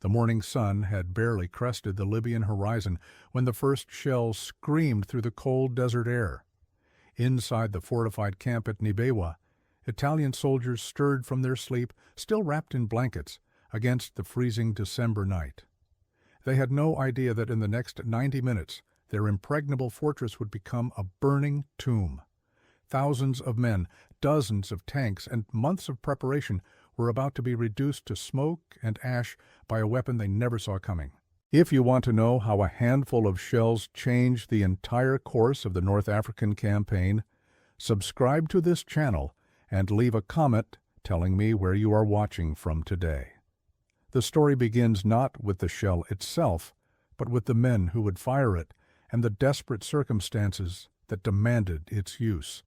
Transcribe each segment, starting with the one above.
The morning sun had barely crested the Libyan horizon when the first shells screamed through the cold desert air. Inside the fortified camp at Nibewa, Italian soldiers stirred from their sleep, still wrapped in blankets, against the freezing December night. They had no idea that in the next 90 minutes their impregnable fortress would become a burning tomb. Thousands of men, dozens of tanks, and months of preparation were about to be reduced to smoke and ash by a weapon they never saw coming. If you want to know how a handful of shells changed the entire course of the North African campaign, subscribe to this channel and leave a comment telling me where you are watching from today. The story begins not with the shell itself, but with the men who would fire it and the desperate circumstances that demanded its use.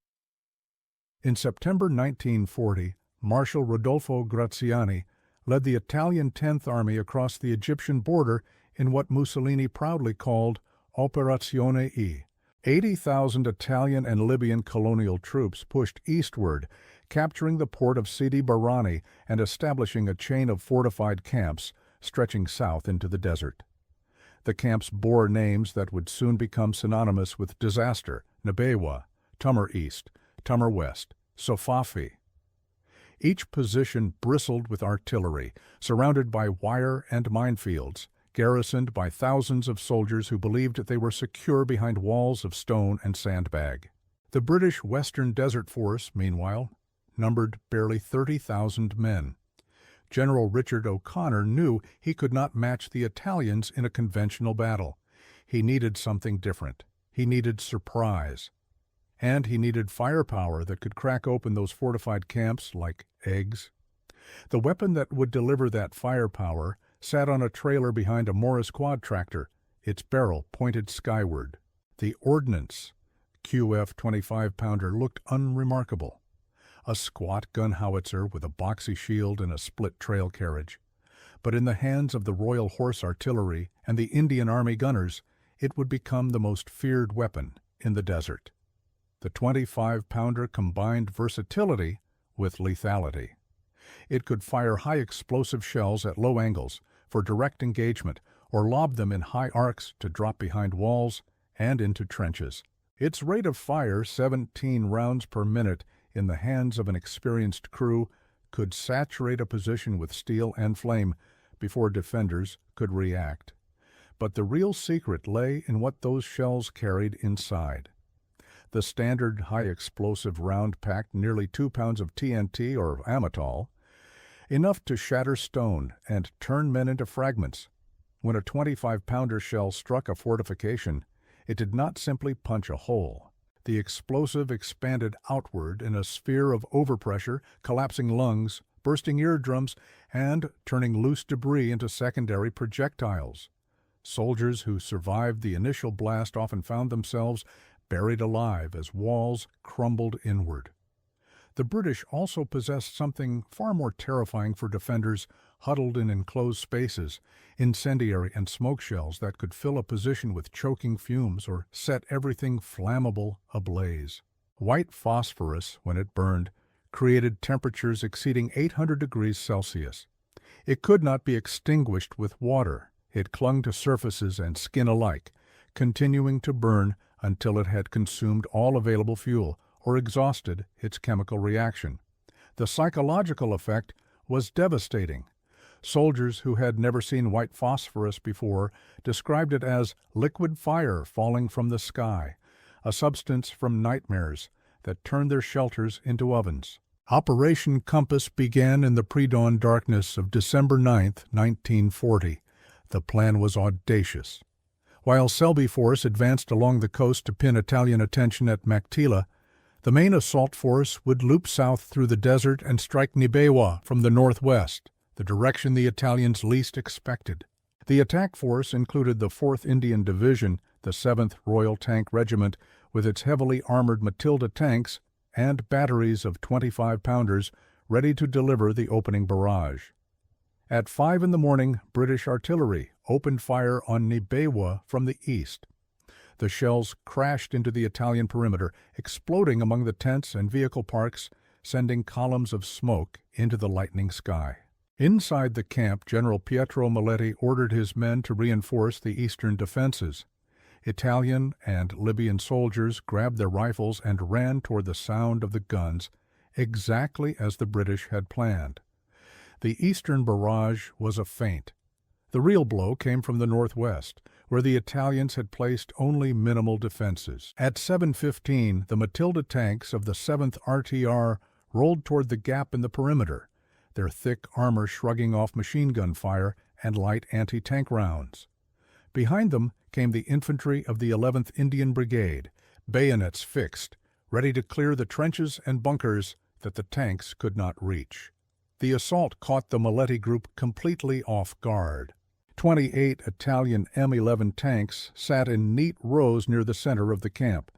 In September 1940, Marshal Rodolfo Graziani led the Italian 10th Army across the Egyptian border in what Mussolini proudly called Operazione E. 80,000 Italian and Libyan colonial troops pushed eastward, capturing the port of Sidi Barrani and establishing a chain of fortified camps stretching south into the desert. The camps bore names that would soon become synonymous with disaster: Nibewa, Tamar East, Tamar West, Sofafi. Each position bristled with artillery, surrounded by wire and minefields, garrisoned by thousands of soldiers who believed they were secure behind walls of stone and sandbag. The British Western Desert Force, meanwhile, numbered barely 30,000 men. General Richard O'Connor knew he could not match the Italians in a conventional battle. He needed something different. He needed surprise. And he needed firepower that could crack open those fortified camps like eggs. The weapon that would deliver that firepower sat on a trailer behind a Morris quad tractor, its barrel pointed skyward. The ordnance QF 25-pounder looked unremarkable. A squat gun howitzer with a boxy shield and a split trail carriage. But in the hands of the Royal Horse Artillery and the Indian Army gunners, it would become the most feared weapon in the desert. The 25-pounder combined versatility with lethality. It could fire high-explosive shells at low angles for direct engagement or lob them in high arcs to drop behind walls and into trenches. Its rate of fire, 17 rounds per minute, in the hands of an experienced crew, could saturate a position with steel and flame before defenders could react. But the real secret lay in what those shells carried inside. The standard high-explosive round packed nearly 2 pounds of TNT or Amatol, enough to shatter stone and turn men into fragments. When a 25-pounder shell struck a fortification, it did not simply punch a hole. The explosive expanded outward in a sphere of overpressure, collapsing lungs, bursting eardrums, and turning loose debris into secondary projectiles. Soldiers who survived the initial blast often found themselves buried alive as walls crumbled inward. The British also possessed something far more terrifying for defenders huddled in enclosed spaces: incendiary and smoke shells that could fill a position with choking fumes or set everything flammable ablaze. White phosphorus, when it burned, created temperatures exceeding 800 degrees Celsius. It could not be extinguished with water. It clung to surfaces and skin alike, continuing to burn until it had consumed all available fuel or exhausted its chemical reaction. The psychological effect was devastating. Soldiers who had never seen white phosphorus before described it as liquid fire falling from the sky, a substance from nightmares that turned their shelters into ovens. Operation Compass began in the pre-dawn darkness of December 9, 1940. The plan was audacious. While Selby Force advanced along the coast to pin Italian attention at Maktila, the main assault force would loop south through the desert and strike Nibewa from the northwest, the direction the Italians least expected. The attack force included the 4th Indian Division, the 7th Royal Tank Regiment with its heavily armored Matilda tanks, and batteries of 25-pounders ready to deliver the opening barrage. At 5 in the morning, British artillery opened fire on Nibewa from the east. The shells crashed into the Italian perimeter, exploding among the tents and vehicle parks, sending columns of smoke into the lightning sky. Inside the camp, General Pietro Maletti ordered his men to reinforce the eastern defenses. Italian and Libyan soldiers grabbed their rifles and ran toward the sound of the guns, exactly as the British had planned. The eastern barrage was a feint. The real blow came from the northwest, where the Italians had placed only minimal defenses. At 7:15, the Matilda tanks of the 7th RTR rolled toward the gap in the perimeter, their thick armor shrugging off machine gun fire and light anti-tank rounds. Behind them came the infantry of the 11th Indian Brigade, bayonets fixed, ready to clear the trenches and bunkers that the tanks could not reach. The assault caught the Maletti group completely off guard. 28 Italian M11 tanks sat in neat rows near the center of the camp,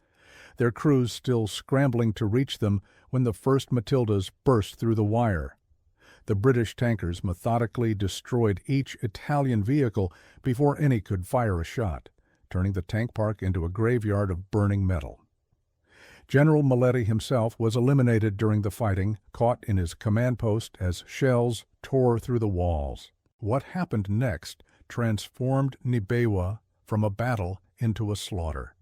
their crews still scrambling to reach them when the first Matildas burst through the wire. The British tankers methodically destroyed each Italian vehicle before any could fire a shot, turning the tank park into a graveyard of burning metal. General Maletti himself was eliminated during the fighting, caught in his command post as shells tore through the walls. What happened next transformed Nibewa from a battle into a slaughter.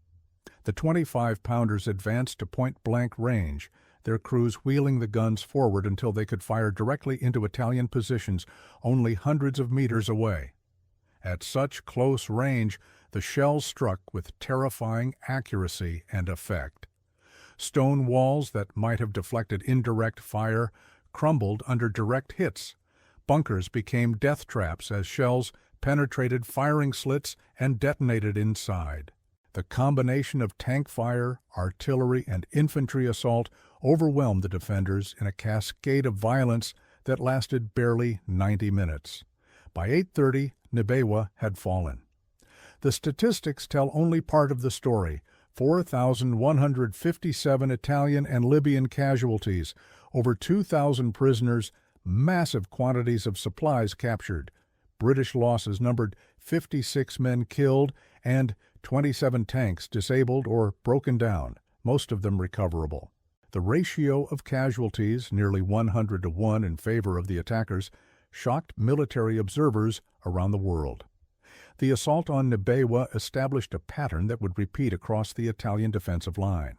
The 25-pounders advanced to point-blank range, their crews wheeling the guns forward until they could fire directly into Italian positions only hundreds of meters away. At such close range, the shells struck with terrifying accuracy and effect. Stone walls that might have deflected indirect fire crumbled under direct hits. Bunkers became death traps as shells penetrated firing slits and detonated inside. The combination of tank fire, artillery, and infantry assault overwhelmed the defenders in a cascade of violence that lasted barely 90 minutes. By 8:30, Nibewa had fallen. The statistics tell only part of the story. 4,157 Italian and Libyan casualties, over 2,000 prisoners, massive quantities of supplies captured. British losses numbered 56 men killed and 27 tanks disabled or broken down, most of them recoverable. The ratio of casualties, nearly 100 to 1 in favor of the attackers, shocked military observers around the world. The assault on Nibewa established a pattern that would repeat across the Italian defensive line.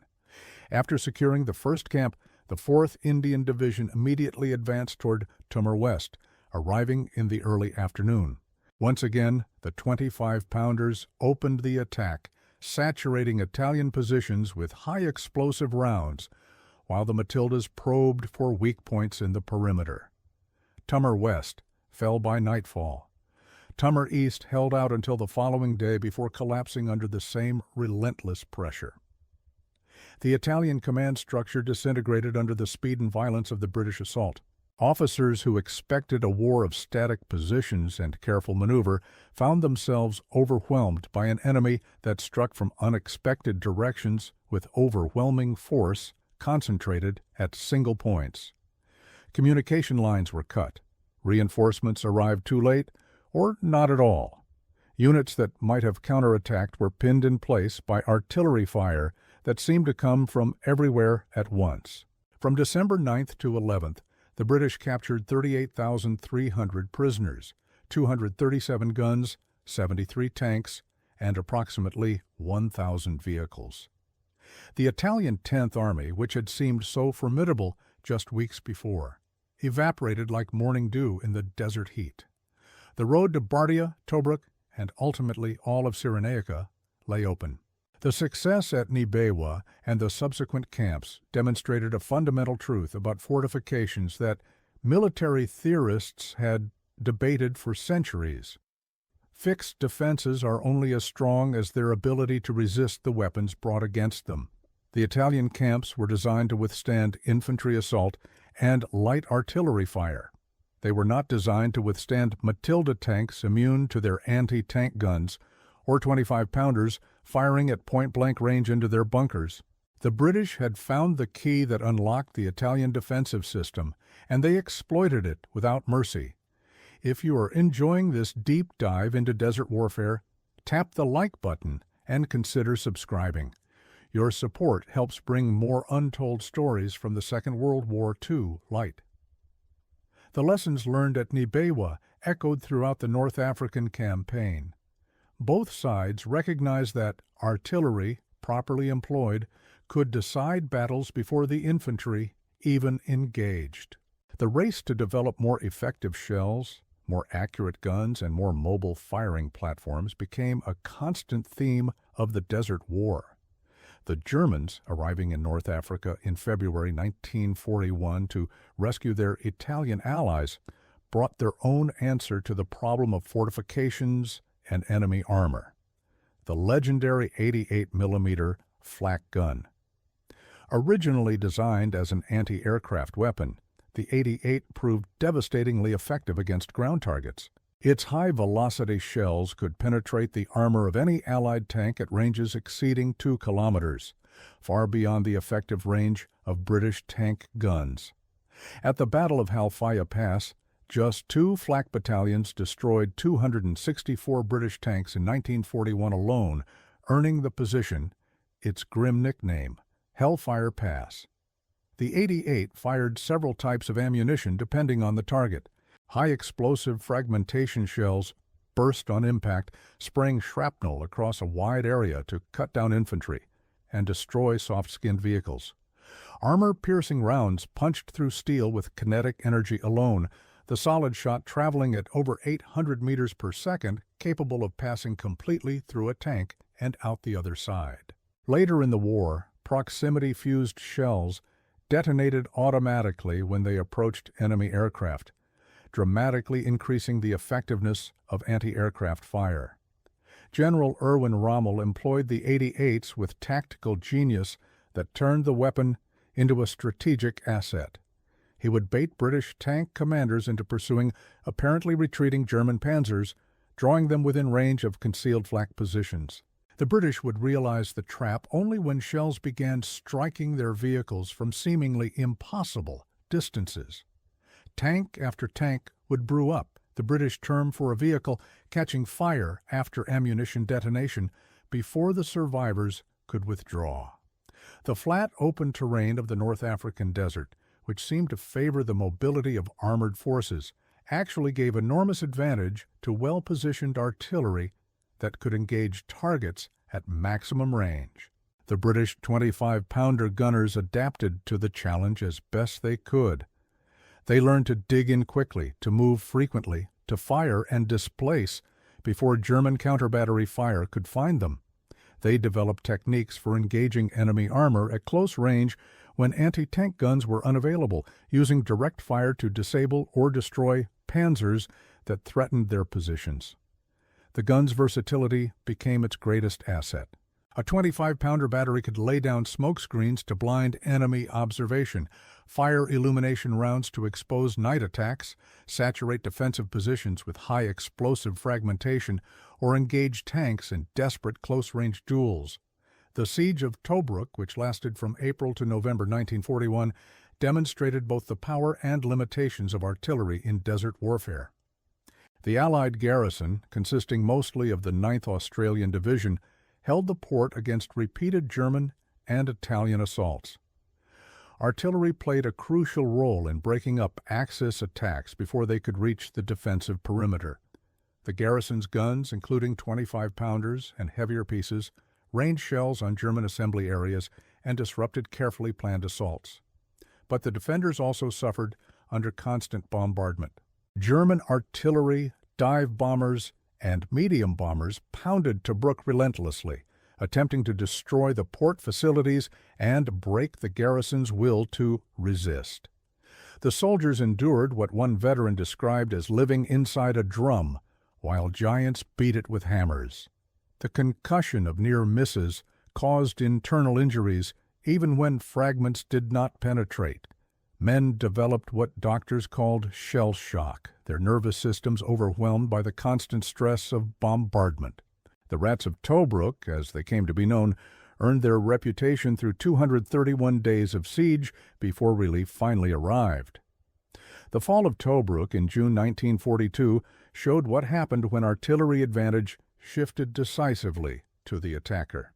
After securing the first camp, the 4th Indian Division immediately advanced toward Tumur West, arriving in the early afternoon. Once again, the 25-pounders opened the attack, saturating Italian positions with high-explosive rounds, while the Matildas probed for weak points in the perimeter. Tumur West fell by nightfall. Tumur East held out until the following day before collapsing under the same relentless pressure. The Italian command structure disintegrated under the speed and violence of the British assault. Officers who expected a war of static positions and careful maneuver found themselves overwhelmed by an enemy that struck from unexpected directions with overwhelming force concentrated at single points. Communication lines were cut. Reinforcements arrived too late, or not at all. Units that might have counterattacked were pinned in place by artillery fire that seemed to come from everywhere at once. From December 9th to 11th, the British captured 38,300 prisoners, 237 guns, 73 tanks, and approximately 1,000 vehicles. The Italian 10th Army, which had seemed so formidable just weeks before, evaporated like morning dew in the desert heat. The road to Bardia, Tobruk, and ultimately all of Cyrenaica lay open. The success at Nibewa and the subsequent camps demonstrated a fundamental truth about fortifications that military theorists had debated for centuries. Fixed defenses are only as strong as their ability to resist the weapons brought against them. The Italian camps were designed to withstand infantry assault and light artillery fire. They were not designed to withstand Matilda tanks immune to their anti-tank guns or 25-pounders firing at point-blank range into their bunkers. The British had found the key that unlocked the Italian defensive system, and they exploited it without mercy. If you are enjoying this deep dive into desert warfare, tap the like button and consider subscribing. Your support helps bring more untold stories from the Second World War to light. The lessons learned at Nibewa echoed throughout the North African campaign. Both sides recognized that artillery, properly employed, could decide battles before the infantry even engaged. The race to develop more effective shells, more accurate guns, and more mobile firing platforms became a constant theme of the Desert War. The Germans, arriving in North Africa in February 1941 to rescue their Italian allies, brought their own answer to the problem of fortifications and enemy armor: the legendary 88mm flak gun. Originally designed as an anti-aircraft weapon, the 88 proved devastatingly effective against ground targets. Its high-velocity shells could penetrate the armor of any Allied tank at ranges exceeding 2 kilometers, far beyond the effective range of British tank guns. At the Battle of Halfaya Pass, just 2 flak battalions destroyed 264 British tanks in 1941 alone, earning the position its grim nickname, Hellfire Pass. The 88 fired several types of ammunition depending on the target. High-explosive fragmentation shells burst on impact, spraying shrapnel across a wide area to cut down infantry and destroy soft-skinned vehicles. Armor-piercing rounds punched through steel with kinetic energy alone, the solid shot traveling at over 800 meters per second, capable of passing completely through a tank and out the other side. Later in the war, proximity-fused shells detonated automatically when they approached enemy aircraft, dramatically increasing the effectiveness of anti-aircraft fire. General Erwin Rommel employed the 88s with tactical genius that turned the weapon into a strategic asset. He would bait British tank commanders into pursuing apparently retreating German panzers, drawing them within range of concealed flak positions. The British would realize the trap only when shells began striking their vehicles from seemingly impossible distances. Tank after tank would brew up, the British term for a vehicle catching fire after ammunition detonation, before the survivors could withdraw. The flat, open terrain of the North African desert, which seemed to favor the mobility of armored forces, actually gave enormous advantage to well-positioned artillery that could engage targets at maximum range. The British 25-pounder gunners adapted to the challenge as best they could. They learned to dig in quickly, to move frequently, to fire and displace before German counter-battery fire could find them. They developed techniques for engaging enemy armor at close range when anti-tank guns were unavailable, using direct fire to disable or destroy panzers that threatened their positions. The gun's versatility became its greatest asset. A 25-pounder battery could lay down smoke screens to blind enemy observation, fire illumination rounds to expose night attacks, saturate defensive positions with high explosive fragmentation, or engage tanks in desperate close-range duels. The Siege of Tobruk, which lasted from April to November 1941, demonstrated both the power and limitations of artillery in desert warfare. The Allied garrison, consisting mostly of the 9th Australian Division, held the port against repeated German and Italian assaults. Artillery played a crucial role in breaking up Axis attacks before they could reach the defensive perimeter. The garrison's guns, including 25-pounders and heavier pieces, rained shells on German assembly areas and disrupted carefully planned assaults. But the defenders also suffered under constant bombardment. German artillery, dive bombers, and medium bombers pounded Tobruk relentlessly, attempting to destroy the port facilities and break the garrison's will to resist. The soldiers endured what one veteran described as living inside a drum, while giants beat it with hammers. The concussion of near misses caused internal injuries even when fragments did not penetrate. Men developed what doctors called shell shock, their nervous systems overwhelmed by the constant stress of bombardment. The Rats of Tobruk, as they came to be known, earned their reputation through 231 days of siege before relief finally arrived. The fall of Tobruk in June 1942 showed what happened when artillery advantage shifted decisively to the attacker.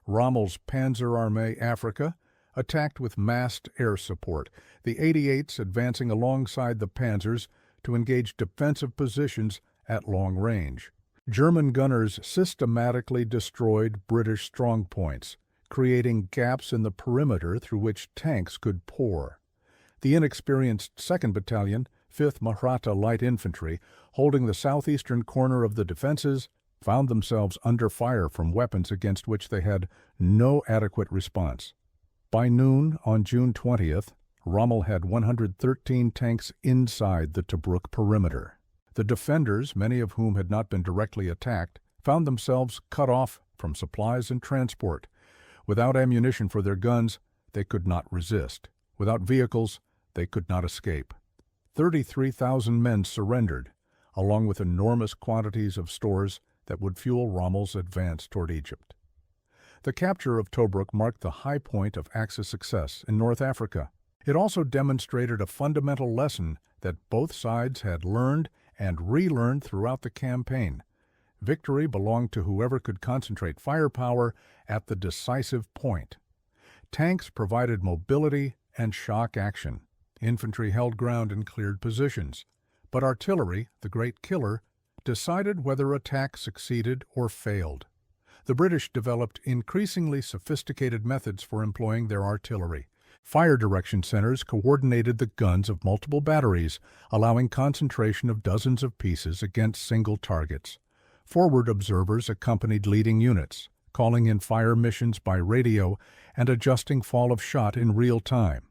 Rommel's Panzer Armee Africa, attacked with massed air support, the 88s advancing alongside the Panzers to engage defensive positions at long range. German gunners systematically destroyed British strongpoints, creating gaps in the perimeter through which tanks could pour. The inexperienced 2nd Battalion, 5th Maratha Light Infantry, holding the southeastern corner of the defenses, found themselves under fire from weapons against which they had no adequate response. By noon on June 20th, Rommel had 113 tanks inside the Tobruk perimeter. The defenders, many of whom had not been directly attacked, found themselves cut off from supplies and transport. Without ammunition for their guns, they could not resist. Without vehicles, they could not escape. 33,000 men surrendered, along with enormous quantities of stores that would fuel Rommel's advance toward Egypt. The capture of Tobruk marked the high point of Axis success in North Africa. It also demonstrated a fundamental lesson that both sides had learned and relearned throughout the campaign. Victory belonged to whoever could concentrate firepower at the decisive point. Tanks provided mobility and shock action. Infantry held ground and cleared positions. But artillery, the great killer, decided whether attack succeeded or failed. The British developed increasingly sophisticated methods for employing their artillery. Fire direction centers coordinated the guns of multiple batteries, allowing concentration of dozens of pieces against single targets. Forward observers accompanied leading units, calling in fire missions by radio and adjusting fall of shot in real time.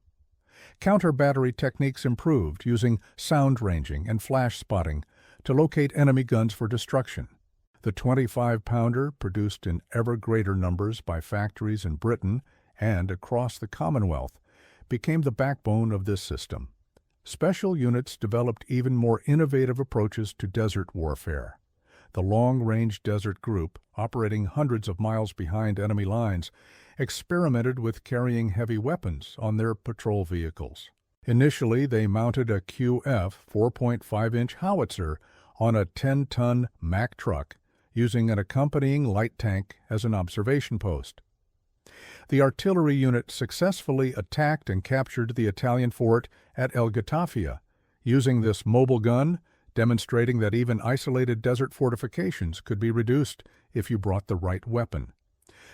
Counter-battery techniques improved, using sound ranging and flash spotting to locate enemy guns for destruction. The 25-pounder, produced in ever greater numbers by factories in Britain and across the Commonwealth, became the backbone of this system. Special units developed even more innovative approaches to desert warfare. The Long-Range Desert Group, operating hundreds of miles behind enemy lines, experimented with carrying heavy weapons on their patrol vehicles. Initially, they mounted a QF 4.5-inch howitzer on a 10-ton Mack truck, using an accompanying light tank as an observation post. The artillery unit successfully attacked and captured the Italian fort at El Ghatafia, using this mobile gun, demonstrating that even isolated desert fortifications could be reduced if you brought the right weapon.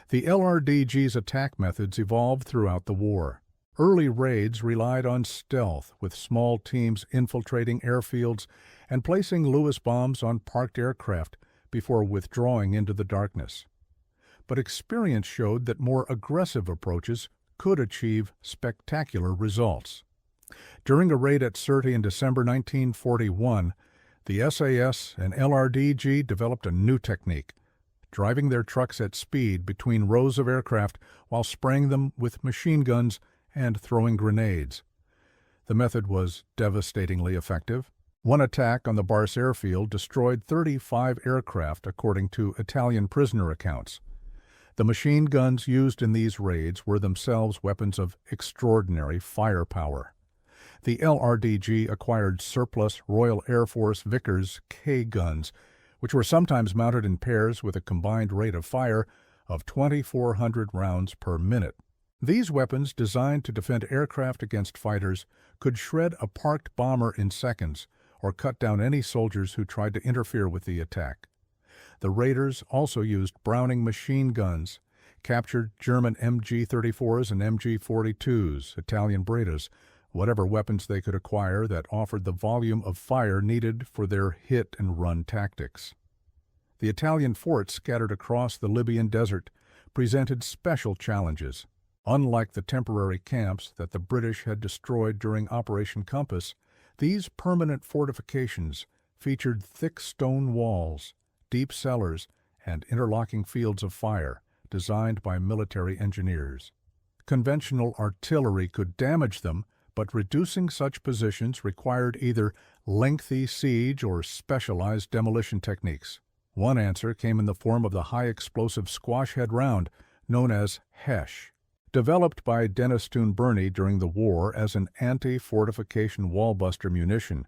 The LRDG's attack methods evolved throughout the war. Early raids relied on stealth, with small teams infiltrating airfields and placing Lewis bombs on parked aircraft before withdrawing into the darkness. But experience showed that more aggressive approaches could achieve spectacular results. During a raid at Sirte in December 1941, the SAS and LRDG developed a new technique, driving their trucks at speed between rows of aircraft while spraying them with machine guns and throwing grenades. The method was devastatingly effective. One attack on the Bars airfield destroyed 35 aircraft, according to Italian prisoner accounts. The machine guns used in these raids were themselves weapons of extraordinary firepower. The LRDG acquired surplus Royal Air Force Vickers K guns, which were sometimes mounted in pairs with a combined rate of fire of 2,400 rounds per minute. These weapons, designed to defend aircraft against fighters, could shred a parked bomber in seconds or cut down any soldiers who tried to interfere with the attack. The raiders also used Browning machine guns, captured German MG-34s and MG-42s, Italian Brettas, whatever weapons they could acquire that offered the volume of fire needed for their hit-and-run tactics. The Italian forts scattered across the Libyan desert presented special challenges. Unlike the temporary camps that the British had destroyed during Operation Compass, these permanent fortifications featured thick stone walls, deep cellars, and interlocking fields of fire designed by military engineers. Conventional artillery could damage them, but reducing such positions required either lengthy siege or specialized demolition techniques. One answer came in the form of the high-explosive squash-head round, known as Hesh. Developed by Dennis Toon-Burney during the war as an anti-fortification wall-buster munition,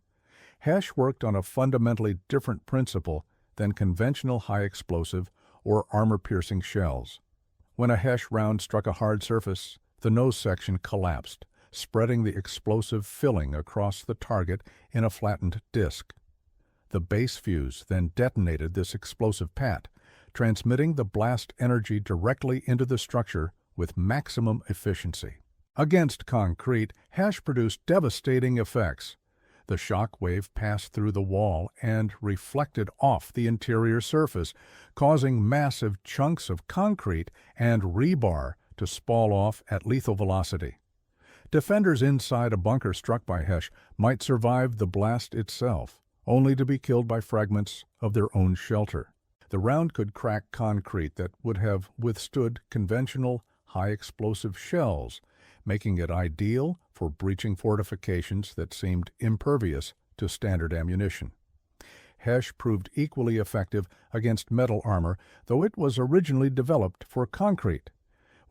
Hesh worked on a fundamentally different principle than conventional high-explosive or armor-piercing shells. When a Hesh round struck a hard surface, The nose section collapsed, spreading the explosive filling across the target in a flattened disc. The base fuse then detonated this explosive pad, transmitting the blast energy directly into the structure with maximum efficiency. Against concrete, HESH produced devastating effects. The shock wave passed through the wall and reflected off the interior surface, causing massive chunks of concrete and rebar to spall off at lethal velocity. Defenders inside a bunker struck by HESH might survive the blast itself, only to be killed by fragments of their own shelter. The round could crack concrete that would have withstood conventional high-explosive shells, making it ideal for breaching fortifications that seemed impervious to standard ammunition. HESH proved equally effective against metal armor, though it was originally developed for concrete.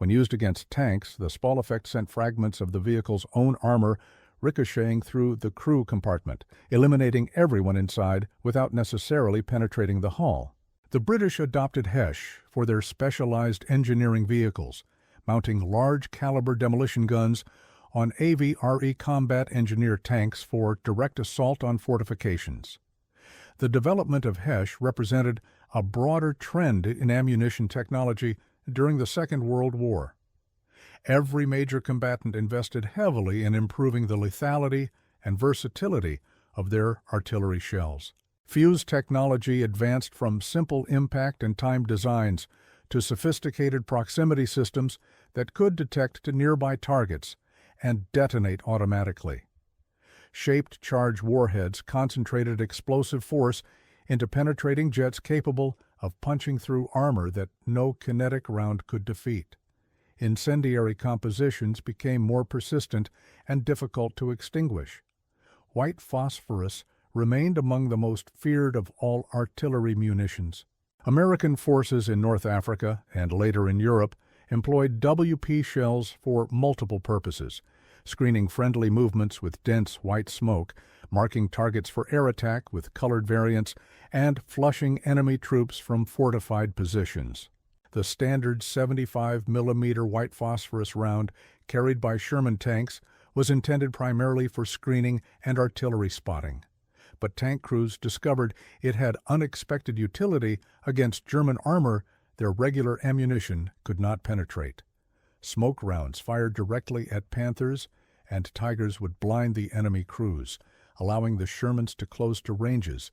When used against tanks, the spall effect sent fragments of the vehicle's own armor ricocheting through the crew compartment, eliminating everyone inside without necessarily penetrating the hull. The British adopted HESH for their specialized engineering vehicles, mounting large-caliber demolition guns on AVRE combat engineer tanks for direct assault on fortifications. The development of HESH represented a broader trend in ammunition technology during the Second World War. Every major combatant invested heavily in improving the lethality and versatility of their artillery shells. Fuse technology advanced from simple impact and time designs to sophisticated proximity systems that could detect nearby targets and detonate automatically. Shaped charge warheads concentrated explosive force into penetrating jets capable of punching through armor that no kinetic round could defeat. Incendiary compositions became more persistent and difficult to extinguish. White phosphorus remained among the most feared of all artillery munitions. American forces in North Africa and later in Europe employed WP shells for multiple purposes, screening friendly movements with dense white smoke, marking targets for air attack with colored variants, and flushing enemy troops from fortified positions. The standard 75 mm white phosphorus round carried by Sherman tanks was intended primarily for screening and artillery spotting. But tank crews discovered it had unexpected utility against German armor their regular ammunition could not penetrate. Smoke rounds fired directly at Panthers and Tigers would blind the enemy crews, allowing the Shermans to close to ranges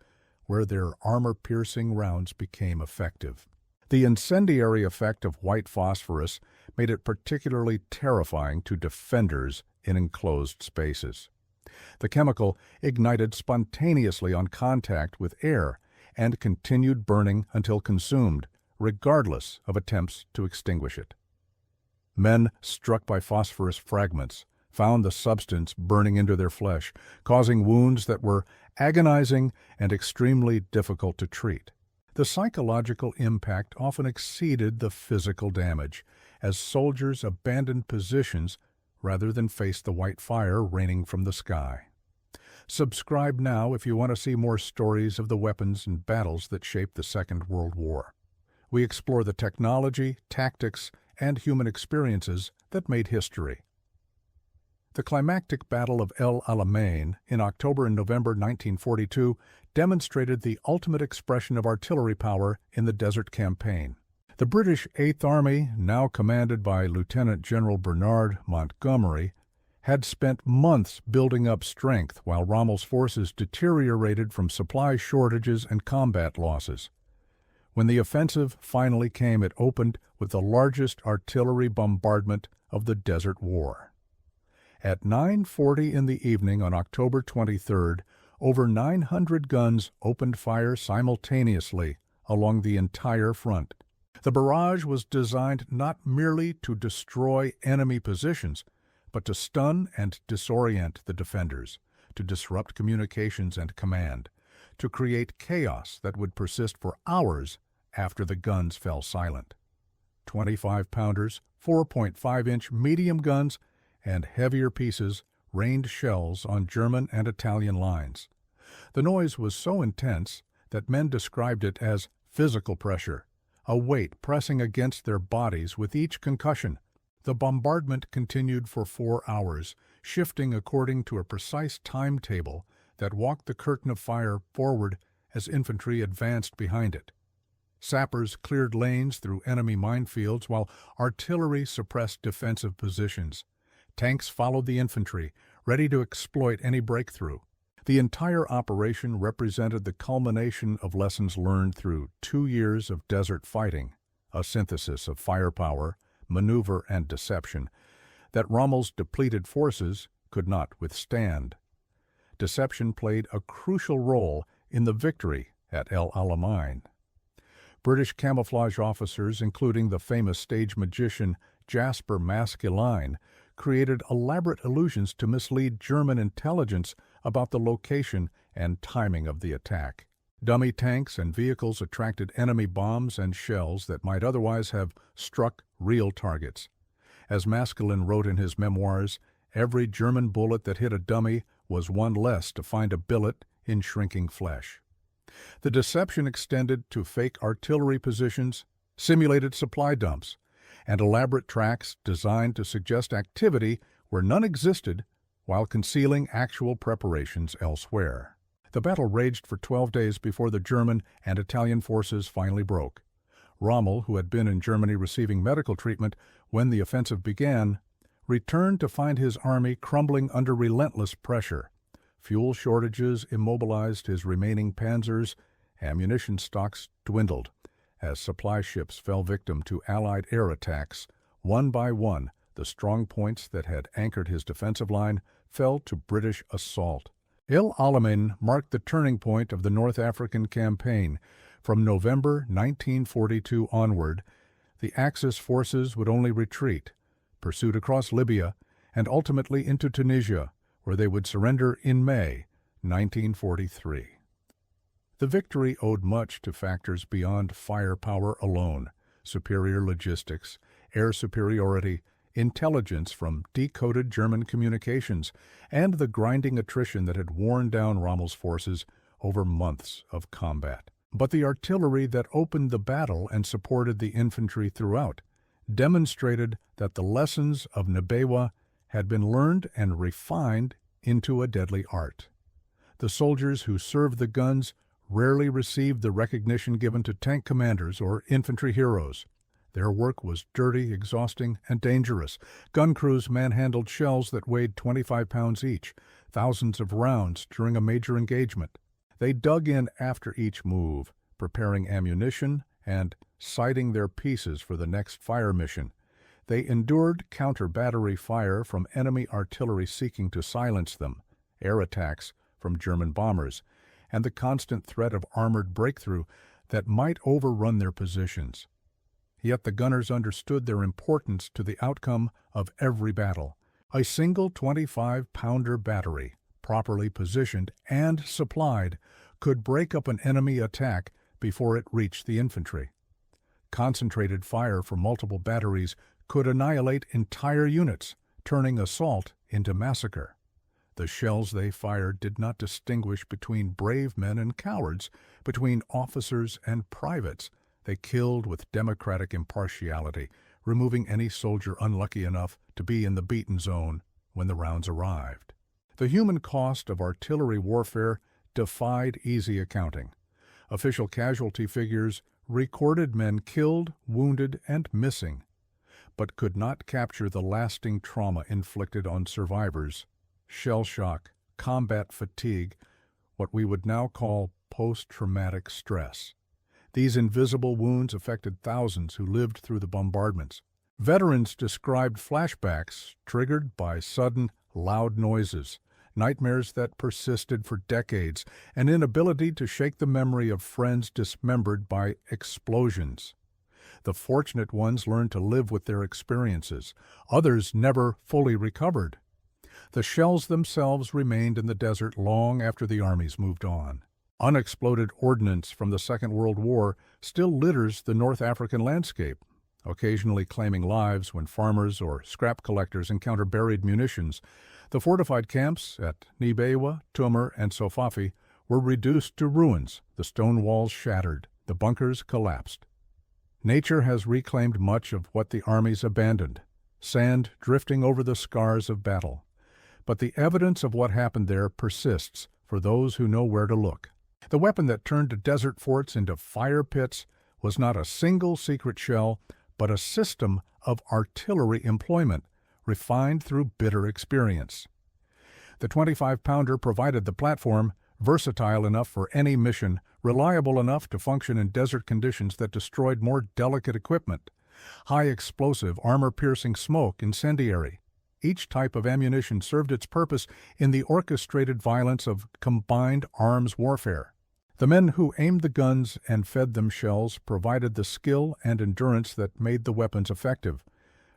where their armor-piercing rounds became effective. The incendiary effect of white phosphorus made it particularly terrifying to defenders in enclosed spaces. The chemical ignited spontaneously on contact with air and continued burning until consumed, regardless of attempts to extinguish it. Men struck by phosphorus fragments found the substance burning into their flesh, causing wounds that were agonizing and extremely difficult to treat. The psychological impact often exceeded the physical damage, as soldiers abandoned positions rather than face the white fire raining from the sky. Subscribe now if you want to see more stories of the weapons and battles that shaped the Second World War. We explore the technology, tactics, and human experiences that made history. The climactic Battle of El Alamein in October and November 1942 demonstrated the ultimate expression of artillery power in the Desert Campaign. The British Eighth Army, now commanded by Lieutenant General Bernard Montgomery, had spent months building up strength while Rommel's forces deteriorated from supply shortages and combat losses. When the offensive finally came, it opened with the largest artillery bombardment of the Desert War. At 9:40 in the evening on October 23rd, over 900 guns opened fire simultaneously along the entire front. The barrage was designed not merely to destroy enemy positions, but to stun and disorient the defenders, to disrupt communications and command, to create chaos that would persist for hours after the guns fell silent. 25-pounders, 4.5-inch medium guns, and heavier pieces rained shells on German and Italian lines. The noise was so intense that men described it as physical pressure, a weight pressing against their bodies with each concussion. The bombardment continued for 4 hours, shifting according to a precise timetable that walked the curtain of fire forward as infantry advanced behind it. Sappers cleared lanes through enemy minefields while artillery suppressed defensive positions. Tanks followed the infantry, ready to exploit any breakthrough. The entire operation represented the culmination of lessons learned through 2 years of desert fighting, a synthesis of firepower, maneuver, and deception that Rommel's depleted forces could not withstand. Deception played a crucial role in the victory at El Alamein. British camouflage officers, including the famous stage magician Jasper Maskelyne, created elaborate illusions to mislead German intelligence about the location and timing of the attack. Dummy tanks and vehicles attracted enemy bombs and shells that might otherwise have struck real targets. As Maskelyne wrote in his memoirs, every German bullet that hit a dummy was one less to find a billet in shrinking flesh. The deception extended to fake artillery positions, simulated supply dumps, and elaborate tracks designed to suggest activity where none existed while concealing actual preparations elsewhere. The battle raged for 12 days before the German and Italian forces finally broke. Rommel, who had been in Germany receiving medical treatment when the offensive began, returned to find his army crumbling under relentless pressure. Fuel shortages immobilized his remaining panzers, ammunition stocks dwindled. As supply ships fell victim to Allied air attacks, one by one, the strong points that had anchored his defensive line fell to British assault. El Alamein marked the turning point of the North African campaign. From November 1942 onward, the Axis forces would only retreat, pursued across Libya, and ultimately into Tunisia, where they would surrender in May 1943. The victory owed much to factors beyond firepower alone: superior logistics, air superiority, intelligence from decoded German communications, and the grinding attrition that had worn down Rommel's forces over months of combat. But the artillery that opened the battle and supported the infantry throughout demonstrated that the lessons of Nabewa had been learned and refined into a deadly art. The soldiers who served the guns rarely received the recognition given to tank commanders or infantry heroes. Their work was dirty, exhausting, and dangerous. Gun crews manhandled shells that weighed 25 pounds each, thousands of rounds during a major engagement. They dug in after each move, preparing ammunition and sighting their pieces for the next fire mission. They endured counter-battery fire from enemy artillery seeking to silence them, air attacks from German bombers, and the constant threat of armored breakthrough that might overrun their positions. Yet the gunners understood their importance to the outcome of every battle. A single 25-pounder battery, properly positioned and supplied, could break up an enemy attack before it reached the infantry. Concentrated fire from multiple batteries could annihilate entire units, turning assault into massacre. The shells they fired did not distinguish between brave men and cowards, between officers and privates. They killed with democratic impartiality, removing any soldier unlucky enough to be in the beaten zone when the rounds arrived. The human cost of artillery warfare defied easy accounting. Official casualty figures recorded men killed, wounded, and missing, but could not capture the lasting trauma inflicted on survivors: shell shock, combat fatigue, what we would now call post-traumatic stress. These invisible wounds affected thousands who lived through the bombardments. Veterans described flashbacks triggered by sudden, loud noises, nightmares that persisted for decades, an inability to shake the memory of friends dismembered by explosions. The fortunate ones learned to live with their experiences. Others never fully recovered. The shells themselves remained in the desert long after the armies moved on. Unexploded ordnance from the Second World War still litters the North African landscape, occasionally claiming lives when farmers or scrap collectors encounter buried munitions. The fortified camps at Nibewa, Tumur, and Sofafi were reduced to ruins, the stone walls shattered, the bunkers collapsed. Nature has reclaimed much of what the armies abandoned. sand drifting over the scars of battle. But the evidence of what happened there persists for those who know where to look. The weapon that turned desert forts into fire pits was not a single secret shell, but a system of artillery employment, refined through bitter experience. The 25-pounder provided the platform, versatile enough for any mission, reliable enough to function in desert conditions that destroyed more delicate equipment, high-explosive, armor-piercing smoke, incendiary. Each type of ammunition served its purpose in the orchestrated violence of combined arms warfare. The men who aimed the guns and fed them shells provided the skill and endurance that made the weapons effective.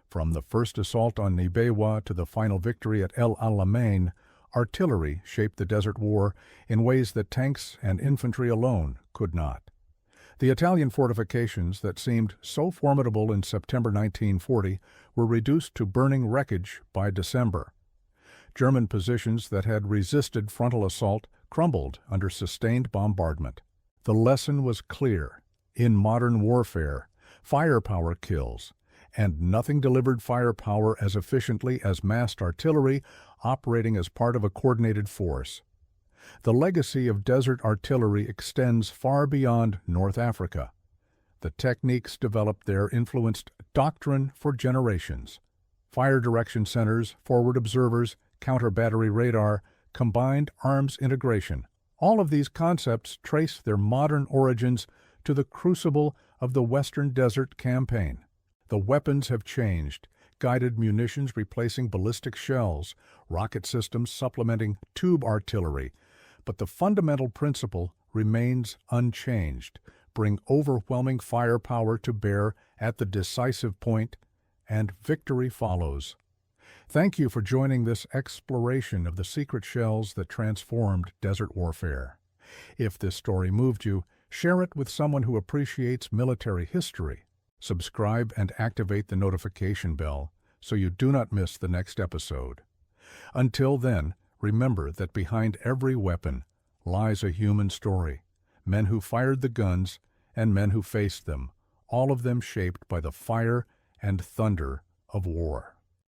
From the first assault on Nibewa to the final victory at El Alamein, artillery shaped the Desert War in ways that tanks and infantry alone could not. The Italian fortifications that seemed so formidable in September 1940 were reduced to burning wreckage by December. German positions that had resisted frontal assault crumbled under sustained bombardment. The lesson was clear. In modern warfare, firepower kills, and nothing delivered firepower as efficiently as massed artillery operating as part of a coordinated force. The legacy of desert artillery extends far beyond North Africa. The techniques developed there influenced doctrine for generations. Fire direction centers, forward observers, counter-battery radar, combined arms integration. All of these concepts trace their modern origins to the crucible of the Western Desert Campaign. The weapons have changed, guided munitions replacing ballistic shells, rocket systems supplementing tube artillery, but the fundamental principle remains unchanged. Bring overwhelming firepower to bear at the decisive point, and victory follows. Thank you for joining this exploration of the secret shells that transformed desert warfare. If this story moved you, share it with someone who appreciates military history. Subscribe and activate the notification bell so you do not miss the next episode. Until then, remember that behind every weapon lies a human story. Men who fired the guns and men who faced them, all of them shaped by the fire and thunder of war.